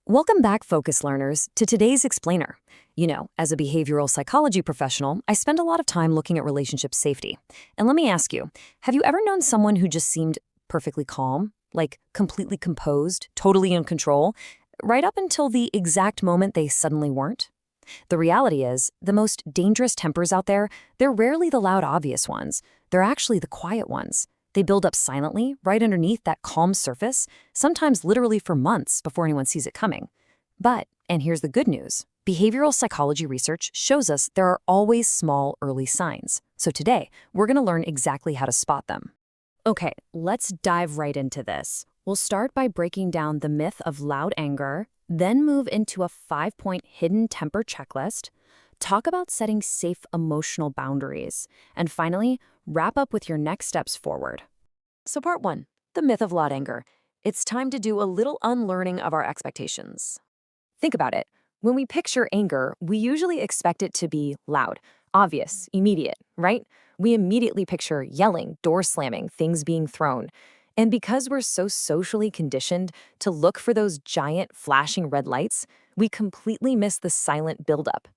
Welcome back, Focus Learners, to today's Explainer. As a behavioral psychology professional, I spend a lot of time looking at relationship safety. And let me ask you, have you ever known someone who just seemed perfectly calm, like completely composed, totally in control, right up until the exact moment they suddenly weren't? The reality is, the most dangerous tempers out there, they're rarely the loud, obvious ones. They're actually the quiet ones. They build up silently, right underneath that calm surface, sometimes literally for months before anyone sees it coming. But, and here's the good news, behavioral psychology research shows us there are always small, early signs. So today, we're going to learn exactly how to spot them. Okay, let's dive right into this. We'll start by breaking down the myth of loud anger, then move into a 5-point hidden temper checklist, talk about setting safe emotional boundaries, and finally, wrap up with your next steps forward. So part 1, the myth of loud anger. It's time to do a little unlearning of our expectations. Think about it. When we picture anger, we usually expect it to be loud, obvious, immediate, right? We immediately picture yelling, door slamming, things being thrown. And because we're so socially conditioned to look for those giant flashing red lights, we completely miss the silent buildup.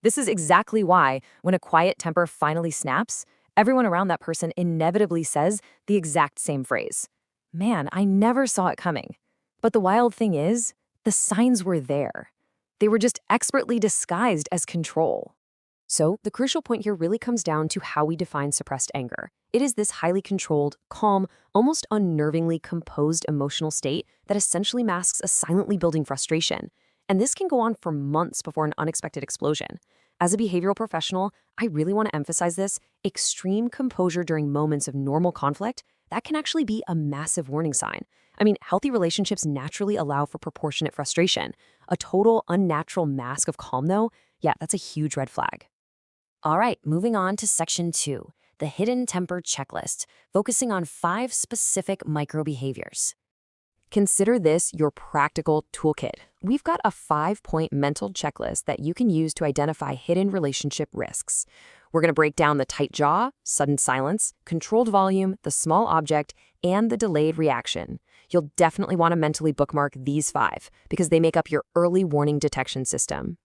This is exactly why, when a quiet temper finally snaps, everyone around that person inevitably says the exact same phrase. Man, I never saw it coming. But the wild thing is, the signs were there. They were just expertly disguised as control. So, the crucial point here really comes down to how we define suppressed anger. It is this highly controlled, calm, almost unnervingly composed emotional state that essentially masks a silently building frustration. And this can go on for months before an unexpected explosion. As a behavioral professional, I really want to emphasize this. Extreme composure during moments of normal conflict, that can actually be a massive warning sign. I mean, healthy relationships naturally allow for proportionate frustration. A total unnatural mask of calm, though, yeah, that's a huge red flag. All right, moving on to section 2, the hidden temper checklist, focusing on 5 specific micro-behaviors. Consider this your practical toolkit. We've got a 5-point mental checklist that you can use to identify hidden relationship risks. We're going to break down the tight jaw, sudden silence, controlled volume, the small object, and the delayed reaction. You'll definitely want to mentally bookmark these 5 because they make up your early warning detection system.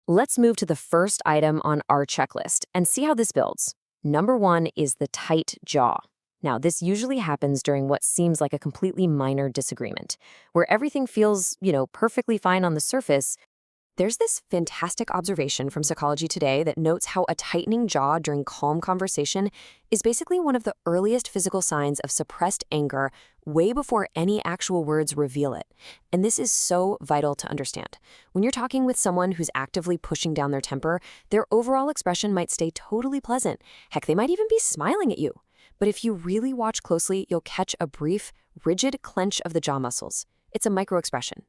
Let's move to the first item on our checklist and see how this builds. Number 1 is the tight jaw. Now, this usually happens during what seems like a completely minor disagreement, where everything feels, perfectly fine on the surface. There's this fantastic observation from Psychology Today that notes how a tightening jaw during calm conversation is basically one of the earliest physical signs of suppressed anger way before any actual words reveal it. And this is so vital to understand. When you're talking with someone who's actively pushing down their temper, their overall expression might stay totally pleasant. Heck, they might even be smiling at you. But if you really watch closely, you'll catch a brief, rigid clench of the jaw muscles. It's a microexpression.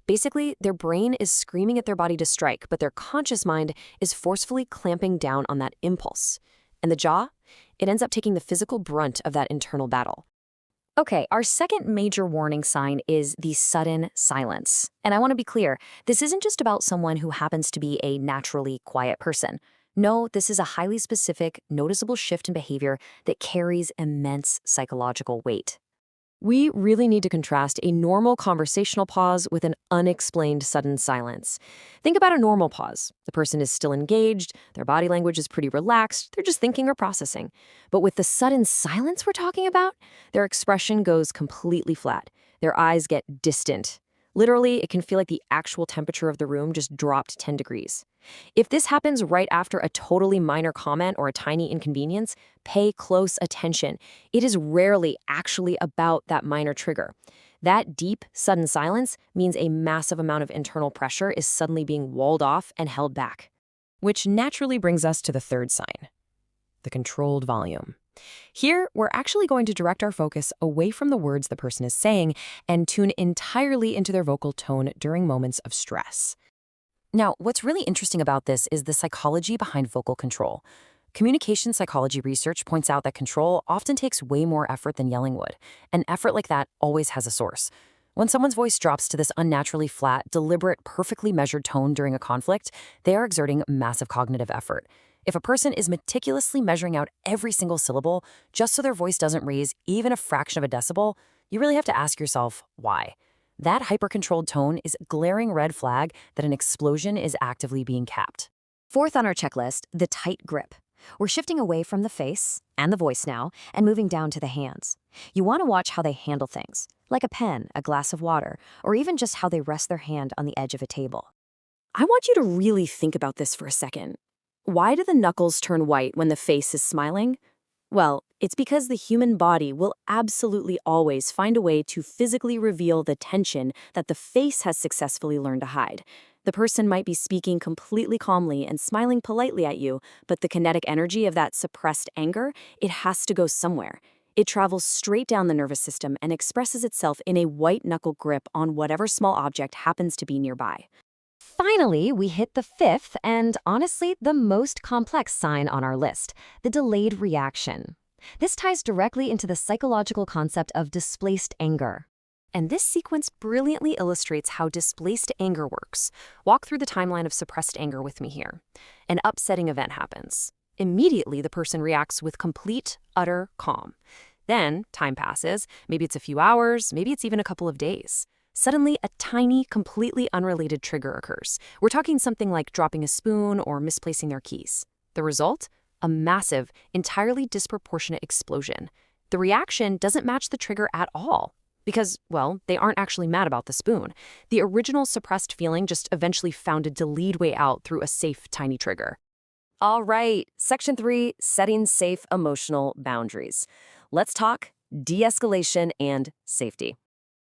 Basically, their brain is screaming at their body to strike, but their conscious mind is forcefully clamping down on that impulse. And the jaw? It ends up taking the physical brunt of that internal battle. Okay, our second major warning sign is the sudden silence. And I want to be clear, this isn't just about someone who happens to be a naturally quiet person. No, this is a highly specific, noticeable shift in behavior that carries immense psychological weight. We really need to contrast a normal conversational pause with an unexplained sudden silence. Think about a normal pause. The person is still engaged, their body language is pretty relaxed, they're just thinking or processing. But with the sudden silence we're talking about, their expression goes completely flat. Their eyes get distant. Literally, it can feel like the actual temperature of the room just dropped 10 degrees. If this happens right after a totally minor comment or a tiny inconvenience, pay close attention. It is rarely actually about that minor trigger. That deep, sudden silence means a massive amount of internal pressure is suddenly being walled off and held back. Which naturally brings us to the third sign, the controlled volume. Here, we're actually going to direct our focus away from the words the person is saying and tune entirely into their vocal tone during moments of stress. Now, what's really interesting about this is the psychology behind vocal control. Communication psychology research points out that control often takes way more effort than yelling would. An effort like that always has a source. When someone's voice drops to this unnaturally flat, deliberate, perfectly measured tone during a conflict, they are exerting massive cognitive effort. If a person is meticulously measuring out every single syllable just so their voice doesn't raise even a fraction of a decibel, you really have to ask yourself, why? That hyper-controlled tone is a glaring red flag that an explosion is actively being capped. Fourth on our checklist, the tight grip. We're shifting away from the face and the voice now and moving down to the hands. You want to watch how they handle things, like a pen, a glass of water, or even just how they rest their hand on the edge of a table. I want you to really think about this for a second. Why do the knuckles turn white when the face is smiling? Well, it's because the human body will absolutely always find a way to physically reveal the tension that the face has successfully learned to hide. The person might be speaking completely calmly and smiling politely at you, but the kinetic energy of that suppressed anger, it has to go somewhere. It travels straight down the nervous system and expresses itself in a white-knuckle grip on whatever small object happens to be nearby. Finally, we hit the fifth and, honestly, the most complex sign on our list, the delayed reaction. This ties directly into the psychological concept of displaced anger. And this sequence brilliantly illustrates how displaced anger works. Walk through the timeline of suppressed anger with me here. An upsetting event happens. Immediately, the person reacts with complete, utter calm. Then, time passes. Maybe it's a few hours, maybe it's even a couple of days. Suddenly, a tiny, completely unrelated trigger occurs. We're talking something like dropping a spoon or misplacing their keys. The result? A massive, entirely disproportionate explosion. The reaction doesn't match the trigger at all. Because, well, they aren't actually mad about the spoon. The original suppressed feeling just eventually found a delayed way out through a safe, tiny trigger. All right, Section 3, setting safe emotional boundaries. Let's talk de-escalation and safety.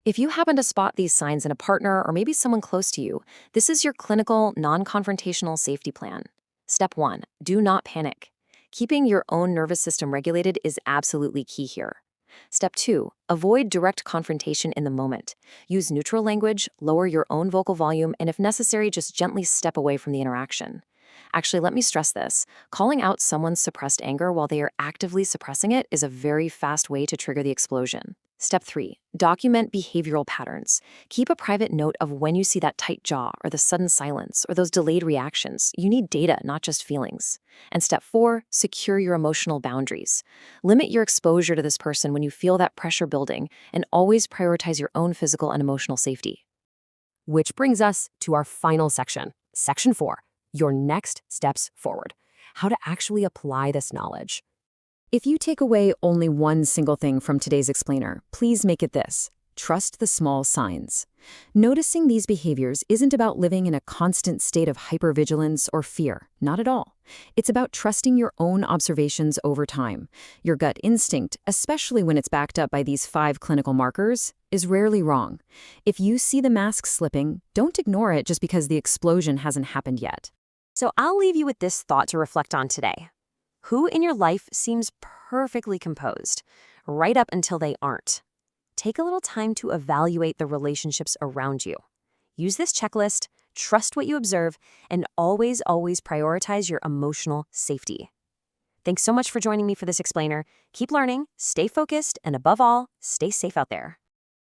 If you happen to spot these signs in a partner or maybe someone close to you, this is your clinical, non-confrontational safety plan. Step 1, do not panic. Keeping your own nervous system regulated is absolutely key here. Step 2, avoid direct confrontation in the moment. Use neutral language, lower your own vocal volume, and if necessary, just gently step away from the interaction. Actually, let me stress this. Calling out someone's suppressed anger while they are actively suppressing it is a very fast way to trigger the explosion. Step 3, document behavioral patterns. Keep a private note of when you see that tight jaw or the sudden silence or those delayed reactions. You need data, not just feelings. And step 4, secure your emotional boundaries. Limit your exposure to this person when you feel that pressure building and always prioritize your own physical and emotional safety. Which brings us to our final section, Section 4, your next steps forward. How to actually apply this knowledge. If you take away only one single thing from today's explainer, please make it this: trust the small signs. Noticing these behaviors isn't about living in a constant state of hypervigilance or fear, not at all. It's about trusting your own observations over time. Your gut instinct, especially when it's backed up by these 5 clinical markers, is rarely wrong. If you see the mask slipping, don't ignore it just because the explosion hasn't happened yet. So I'll leave you with this thought to reflect on today. Who in your life seems perfectly composed, right up until they aren't? Take a little time to evaluate the relationships around you. Use this checklist, trust what you observe, and always prioritize your emotional safety. Thanks so much for joining me for this explainer. Keep learning, stay focused, and above all, stay safe out there.